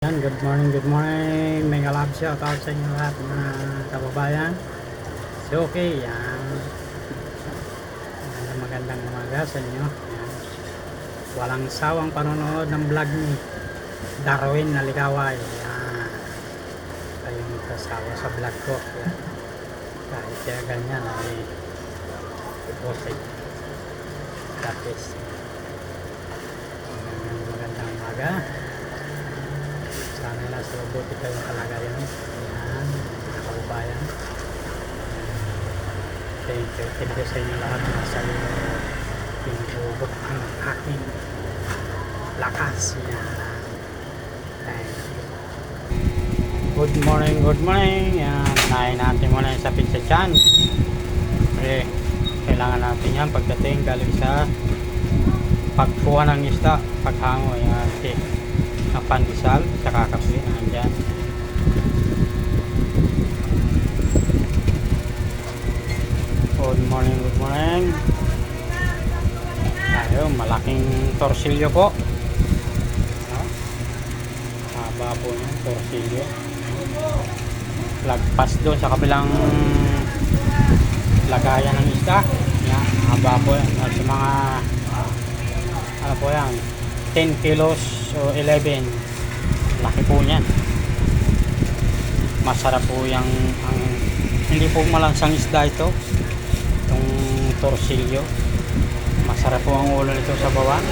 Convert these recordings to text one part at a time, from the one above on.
Yan, good morning, good morning. May love shout out sa inyo lahat mga kababayan. So, okay, yan. Magandang umaga sa inyo. Yan. Walang sawang panonood ng vlog ni Darwin Nalikaway. Yan. Kayong kasawa sa vlog ko. Yan. Kahit kaya ganyan ay iposay. That is. Magandang umaga. Sana nasa mabuti kayong kalagayan. Yan, mga kababayan. Thank you sa inyo lahat na sa pinubot ang aking lakas. Yan. Thank you. Good morning. Yan, nahin natin muna yung sapin sa tiyan. Okay, kailangan natin yan pagdating galing sa pagkuha ng isda, paghango. Yan, okay. Na pandesal, tsaka kape, andyan. Good morning. Tayo, malaking torsilyo po. No? Haba po yung torsilyo. Lagpas doon sa kabilang lagayan ng isda. Yan, haba po yan. At sa mga, ano po yan, 10 kilos o 11, laki po niyan. Masarap po yung hindi po malansang isda ito, itong torsilyo. Masarap po ang ulo nito sa baba,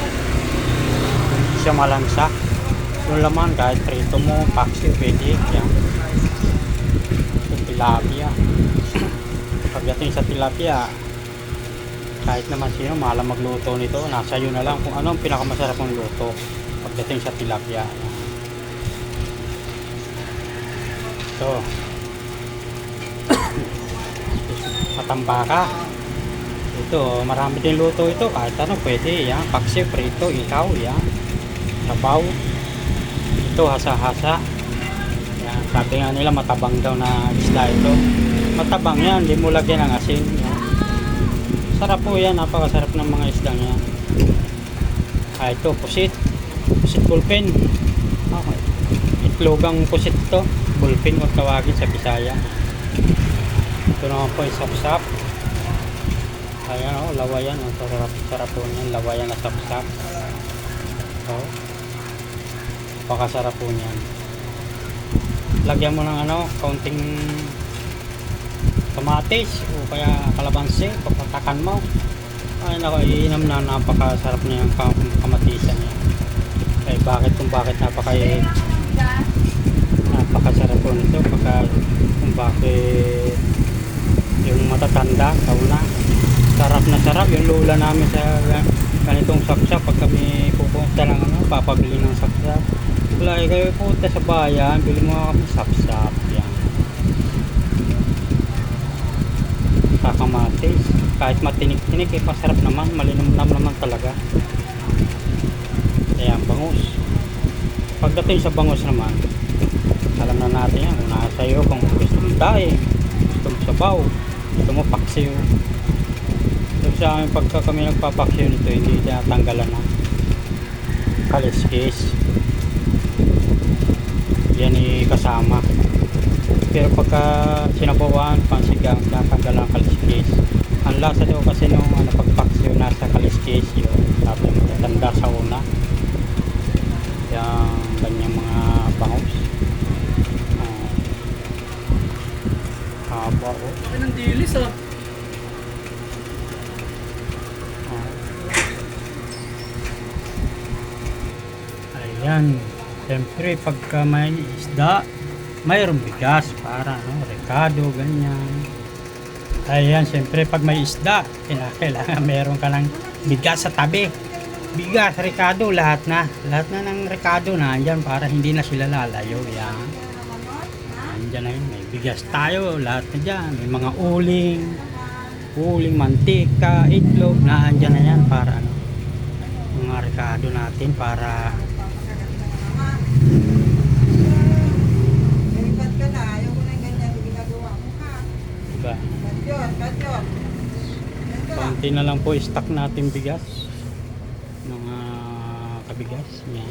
hindi siya malansa. Yung laman kahit prito mo, paksiw, pwede yan. Yung tilapia, pagdating sa tilapia, kahit naman sino mahala magluto nito, nasa iyo na lang kung ano ang pinakamasarap ng luto pagdating sa tilapia. So matambaka ito, marami din luto ito, kahit ano pwede yan, paksiw, prito, ikaw yan, sabaw, ito hasa-hasa yan. Sabi nga nila matabang daw na isda ito, matabang yan, hindi mo lagyan ng asin yan. Sarap po yan, napakasarap ng mga isdang yan. Ito, pusit bulpin. Okay. Itlogang pusit ito, bulpin kung tawagin sa Bisaya. Ito naman po yung sapsap. Ayan o, lawayan. Sarap po yan, lawayan na sapsap. So, napakasarap po yan. Lagyan mo ng kaunting kamatis o kaya kalabansi, papatakan mo. Ay nako, iinam na, napakasarap niya yung kamatisan niya. Eh bakit napakasarap po nito, kung bakit yung matatanda kauna sarap yung lula namin sa ganitong sapsap. Pag kami pupunta lang papabili ng sapsap, wala kayo punta sa bayan, bili mo kami sapsap yan. Kamatis, kahit matinik-tinik masarap naman, malinamnam naman talaga. Ayan, bangus. Pagdating sa bangus naman, alam na natin yan, kung nasa iyo, kung gusto mo daing, gusto mo sabaw, gusto mo paksiw. So sa amin, pagka kami nagpapaksiw nito, hindi tinatanggalan na kaliskis, yan kasama. Pero pagka sinabawan, pansigang, tatanggal ang kaliskis. Ang lasa daw kasi nung pagpaksiw nasa kaliskis yun, sabi mo, tanda sa una yung ganyang mga bangus. Haba o. Ay, ng dilis Ayan, siyempre pagka may isda, mayroong bigas para rekado, ganyan. Ayan, siyempre pag may isda, kailangan meron ka ng bigas sa tabi. Bigas, rekado, lahat na ng rekado na andyan para hindi na sila lalayo. Yan. Andyan na yun, may bigas tayo, lahat na dyan. May mga uling, mantika, itlog, na andyan na yan para mga rekado natin para konti na lang po stock natin bigas, mga kabigas yan.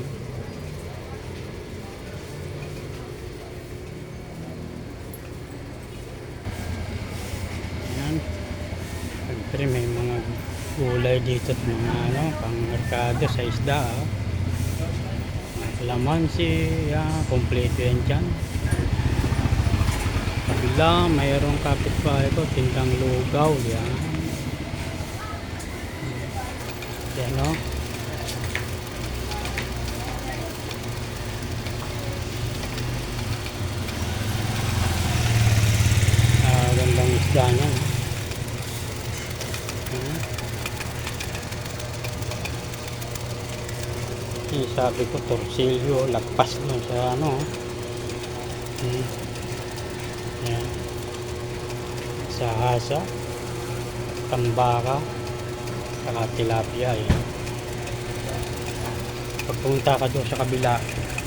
gulay dito at mga ano, pang merkado sa isda. Oh. Lamansi, yan, kompleto yan dyan. Kabila, mayroong kapitbahay ko, tindang lugaw, yan. Yan, no? Gandang isda niyan. Sabi ko, torsilyo, lagpas na sa ano. Yan. Sa hasa, tambaka, saka tilapia. Yan. Pagpunta ka doon sa kabila,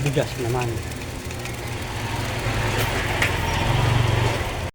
bigas naman.